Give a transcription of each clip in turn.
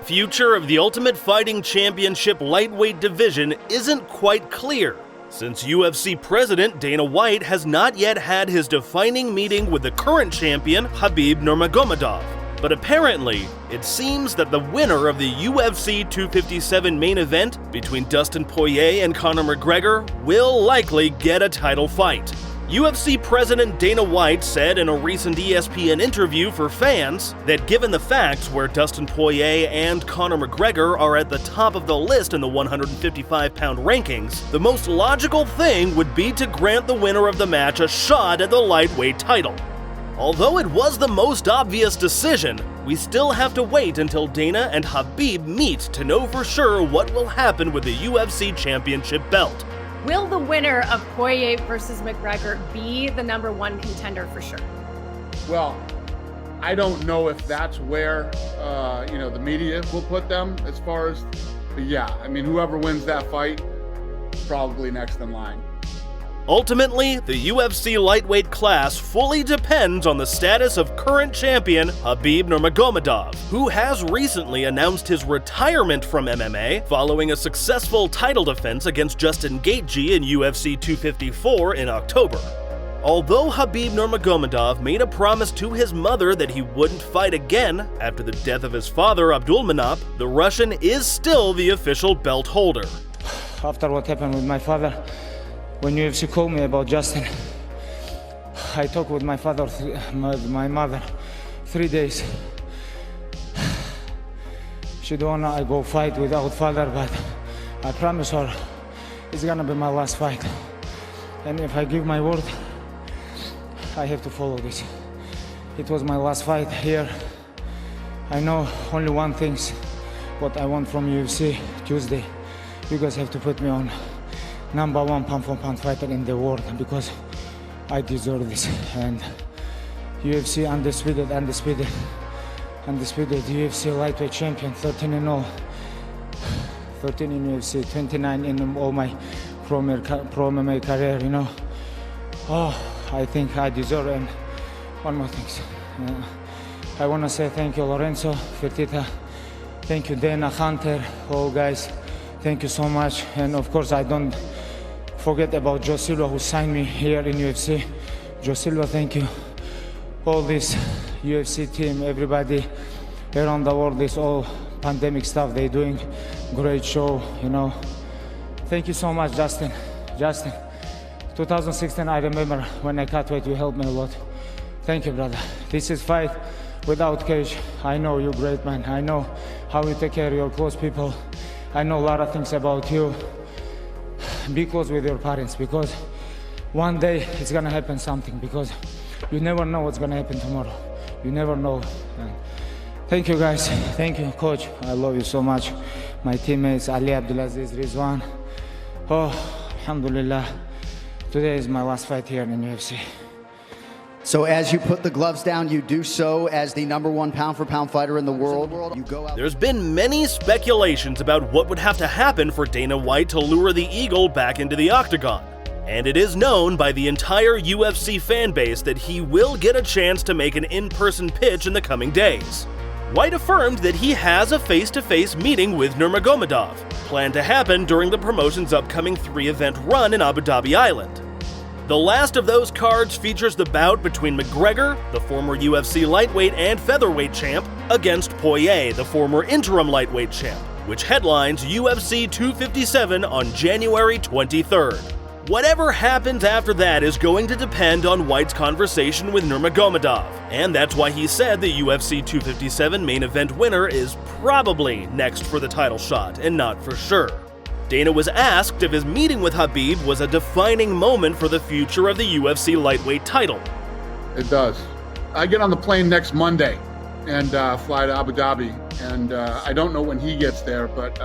future of the Ultimate Fighting Championship lightweight division isn't quite clear, since UFC President Dana White has not yet had his defining meeting with the current champion Khabib Nurmagomedov. But apparently, it seems that the winner of the UFC 257 main event between Dustin Poirier and Conor McGregor will likely get a title fight. UFC President Dana White said in a recent ESPN interview for fans that given the facts where Dustin Poirier and Conor McGregor are at the top of the list in the 155-pound rankings, the most logical thing would be to grant the winner of the match a shot at the lightweight title. Although it was the most obvious decision, we still have to wait until Dana and Khabib meet to know for sure what will happen with the UFC Championship belt. Will the winner of Poirier versus McGregor be the #1 contender for sure? Well, I don't know if that's where the media will put them as far as, but yeah, I mean, whoever wins that fight, probably next in line. Ultimately, the UFC lightweight class fully depends on the status of current champion Khabib Nurmagomedov, who has recently announced his retirement from MMA following a successful title defense against Justin Gaethje in UFC 254 in October. Although Khabib Nurmagomedov made a promise to his mother that he wouldn't fight again after the death of his father Abdulmanap, the Russian is still the official belt holder. After what happened with my father, when UFC called me about Justin, I talked with my father, my mother, 3 days. She don't wanna I go fight without father, but I promise her it's gonna be my last fight. And if I give my word, I have to follow this. It was my last fight here. I know only one thing, what I want from UFC Tuesday. You guys have to put me on #1 pound-for-pound fighter in the world because I deserve this. And UFC undisputed UFC lightweight champion, 13-0, 13 in UFC, 29 in all my pro MMA career. I think I deserve. And one more thing, I want to say thank you, Lorenzo, Fertitta, thank you, Dana, Hunter, all guys. Thank you so much. And of course, I don't forget about Joe Silva, who signed me here in UFC. Joe Silva, thank you. All this UFC team, everybody around the world, this all pandemic stuff, they're doing great show, Thank you so much, Justin. 2016, I remember when I cut weight, you helped me a lot. Thank you, brother. This is fight without cage. I know you're great, man. I know how you take care of your close people. I know a lot of things about you. Be close with your parents, because one day it's gonna happen something, because you never know what's gonna happen tomorrow. You never know. Thank you, guys. Thank you, coach. I love you so much. My teammates, Ali Abdulaziz, Rizwan. Oh, alhamdulillah. Today is my last fight here in UFC. So as you put the gloves down, you do so as the #1 pound-for-pound fighter in the world. You go out. There's been many speculations about what would have to happen for Dana White to lure the Eagle back into the octagon. And it is known by the entire UFC fan base that he will get a chance to make an in-person pitch in the coming days. White affirmed that he has a face-to-face meeting with Nurmagomedov, planned to happen during the promotion's upcoming 3-event run in Abu Dhabi Island. The last of those cards features the bout between McGregor, the former UFC lightweight and featherweight champ, against Poirier, the former interim lightweight champ, which headlines UFC 257 on January 23rd. Whatever happens after that is going to depend on White's conversation with Nurmagomedov, and that's why he said the UFC 257 main event winner is probably next for the title shot, and not for sure. Dana was asked if his meeting with Khabib was a defining moment for the future of the UFC lightweight title. It does. I get on the plane next Monday and fly to Abu Dhabi, and I don't know when he gets there, but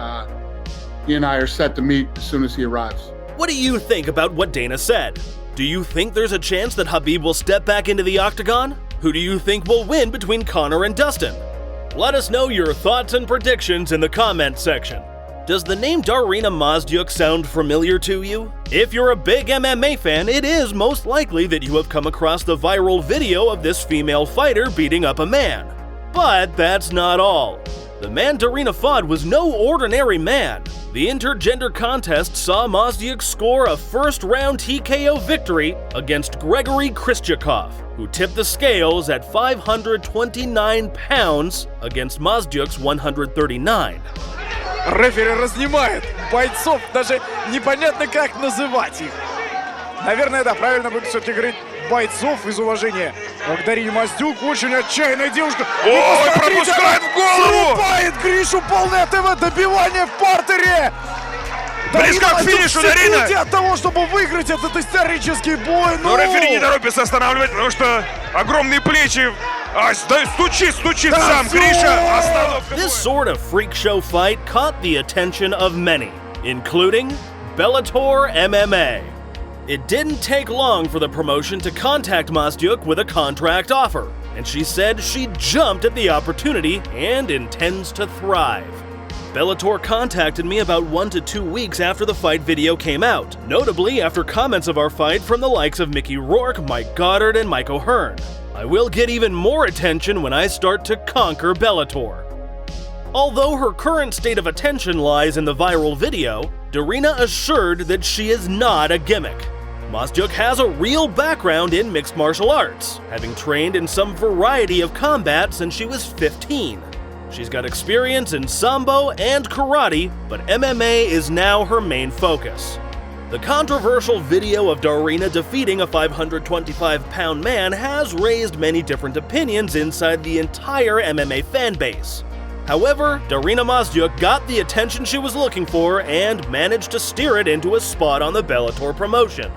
he and I are set to meet as soon as he arrives. What do you think about what Dana said? Do you think there's a chance that Khabib will step back into the octagon? Who do you think will win between Conor and Dustin? Let us know your thoughts and predictions in the comment section. Does the name Darina Mazdyuk sound familiar to you? If you're a big MMA fan, it is most likely that you have come across the viral video of this female fighter beating up a man. But that's not all. The man Darina fought was no ordinary man. The intergender contest saw Mazdyuk score a first-round TKO victory against Gregory Kristchakov, who tipped the scales at 529 pounds against Mazdyuk's 139. Рефери разнимает бойцов, даже непонятно как называть их. Наверное, да, правильно будет все-таки говорить бойцов из уважения. К Дарине Маздюк, очень отчаянная девушка. Ой, пропускает в голову! Срубает Гришу, полное ТВ, добивание в партере! Близко к финишу, Дарина! От того, чтобы выиграть этот исторический бой. Но рефери не торопится останавливать, потому что огромные плечи. Стучит сам Гриша. Остановка. This sort of freak show fight caught the attention of many, including Bellator MMA. It didn't take long for the promotion to contact Mazdyuk with a contract offer, and she said she jumped at the opportunity and intends to thrive. Bellator contacted me about 1 to 2 weeks after the fight video came out, notably after comments of our fight from the likes of Mickey Rourke, Mike Goddard, and Mike O'Hearn. I will get even more attention when I start to conquer Bellator. Although her current state of attention lies in the viral video, Darina assured that she is not a gimmick. Mazdyuk has a real background in mixed martial arts, having trained in some variety of combat since she was 15. She's got experience in Sambo and karate, but MMA is now her main focus. The controversial video of Darina defeating a 525-pound man has raised many different opinions inside the entire MMA fanbase. However, Darina Mazdyuk got the attention she was looking for and managed to steer it into a spot on the Bellator promotion.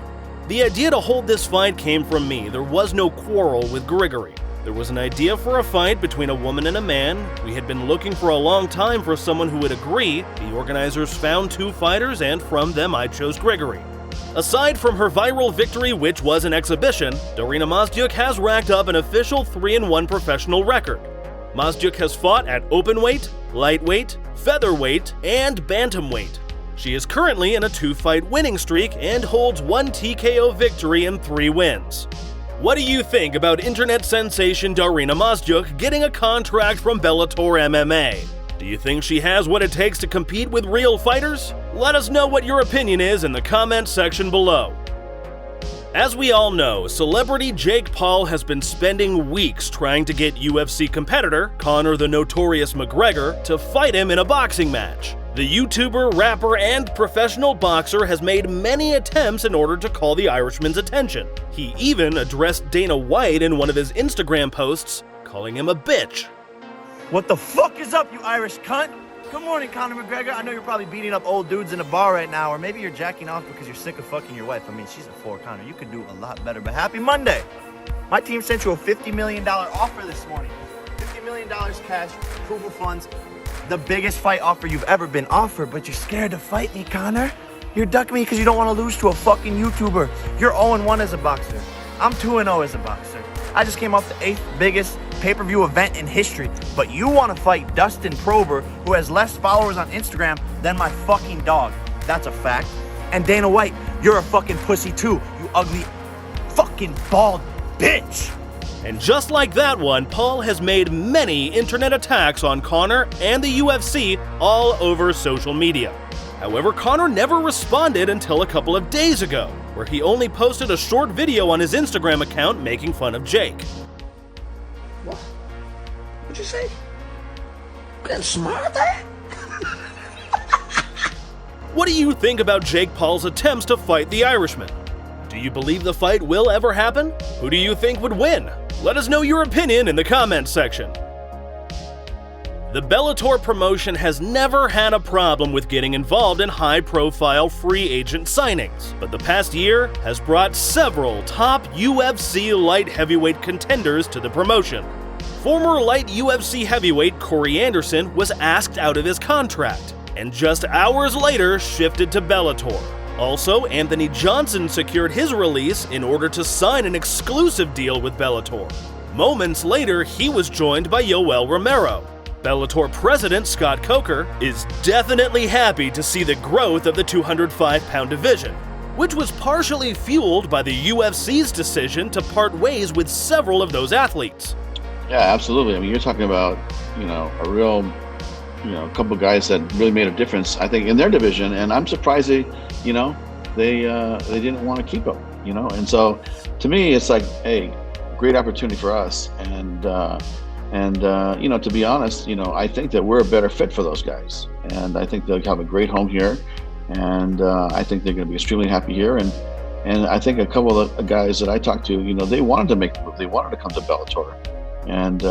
The idea to hold this fight came from me. There was no quarrel with Grigory. There was an idea for a fight between a woman and a man. We had been looking for a long time for someone who would agree. The organizers found 2 fighters, and from them I chose Grigory. Aside from her viral victory, which was an exhibition, Darina Mazdyuk has racked up an official 3-1 professional record. Mazdyuk has fought at openweight, lightweight, featherweight, and bantamweight. She is currently in a 2-fight winning streak and holds 1 TKO victory and 3 wins. What do you think about internet sensation Darina Mazdyuk getting a contract from Bellator MMA? Do you think she has what it takes to compete with real fighters? Let us know what your opinion is in the comment section below. As we all know, celebrity Jake Paul has been spending weeks trying to get UFC competitor Conor the Notorious McGregor to fight him in a boxing match. The YouTuber, rapper, and professional boxer has made many attempts in order to call the Irishman's attention. He even addressed Dana White in one of his Instagram posts, calling him a bitch. What the fuck is up, you Irish cunt? Good morning, Conor McGregor. I know you're probably beating up old dudes in a bar right now, or maybe you're jacking off because you're sick of fucking your wife. I mean, she's a 4, Conor. You could do a lot better, but happy Monday. My team sent you a $50 million offer this morning. $50 million cash, approval funds. The biggest fight offer you've ever been offered, but you're scared to fight me, Conor. You're ducking me because you don't want to lose to a fucking YouTuber. You're 0-1 as a boxer. I'm 2-0 as a boxer. I just came off the 8th biggest pay-per-view event in history, but you want to fight Dustin Poirier, who has less followers on Instagram than my fucking dog. That's a fact. And Dana White, you're a fucking pussy too, you ugly fucking bald bitch. And just like that one, Paul has made many internet attacks on Conor and the UFC all over social media. However, Conor never responded until a couple of days ago, where he only posted a short video on his Instagram account making fun of Jake. What? What'd you say? Getting smart there? What do you think about Jake Paul's attempts to fight the Irishman? Do you believe the fight will ever happen? Who do you think would win? Let us know your opinion in the comments section. The Bellator promotion has never had a problem with getting involved in high-profile free agent signings, but the past year has brought several top UFC light heavyweight contenders to the promotion. Former light UFC heavyweight Corey Anderson was asked out of his contract, and just hours later shifted to Bellator. Also, Anthony Johnson secured his release in order to sign an exclusive deal with Bellator. Moments later, he was joined by Yoel Romero. Bellator president Scott Coker is definitely happy to see the growth of the 205-pound division, which was partially fueled by the UFC's decision to part ways with several of those athletes. Yeah, absolutely. I mean, you're talking about, a real a couple of guys that really made a difference, I think, in their division. And I'm surprised they didn't want to keep him, And so, to me, it's like, hey, great opportunity for us. And to be honest, I think that we're a better fit for those guys. And I think they'll have a great home here. And I think they're going to be extremely happy here. And I think a couple of the guys that I talked to, they wanted to make the move. They wanted to come to Bellator. And,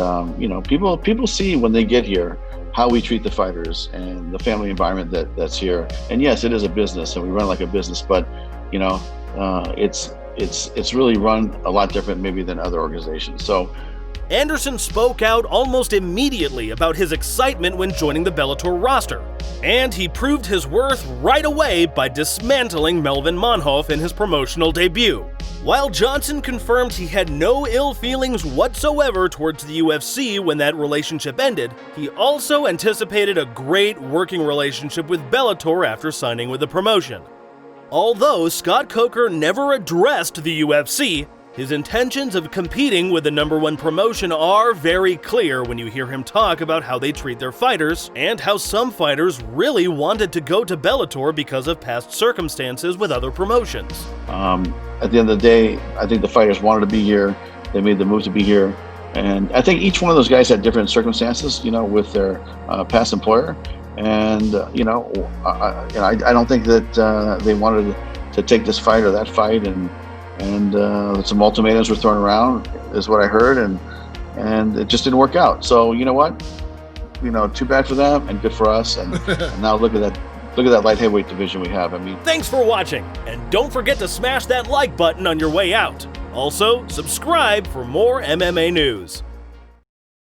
people see when they get here how we treat the fighters and the family environment that's here. And yes, it is a business and we run like a business, but, it's really run a lot different maybe than other organizations. So Anderson spoke out almost immediately about his excitement when joining the Bellator roster, and he proved his worth right away by dismantling Melvin Manhoef in his promotional debut. While Johnson confirmed he had no ill feelings whatsoever towards the UFC when that relationship ended, he also anticipated a great working relationship with Bellator after signing with the promotion. Although Scott Coker never addressed the UFC, his intentions of competing with the #1 promotion are very clear when you hear him talk about how they treat their fighters and how some fighters really wanted to go to Bellator because of past circumstances with other promotions. At the end of the day, I think the fighters wanted to be here. They made the move to be here. And I think each one of those guys had different circumstances, with their past employer. And, I don't think that they wanted to take this fight or that fight, and some ultimatums were thrown around, is what I heard, and it just didn't work out. So you know what? Too bad for them and good for us. And, and now look at that light heavyweight division we have. Thanks for watching, and don't forget to smash that like button on your way out. Also, subscribe for more MMA news.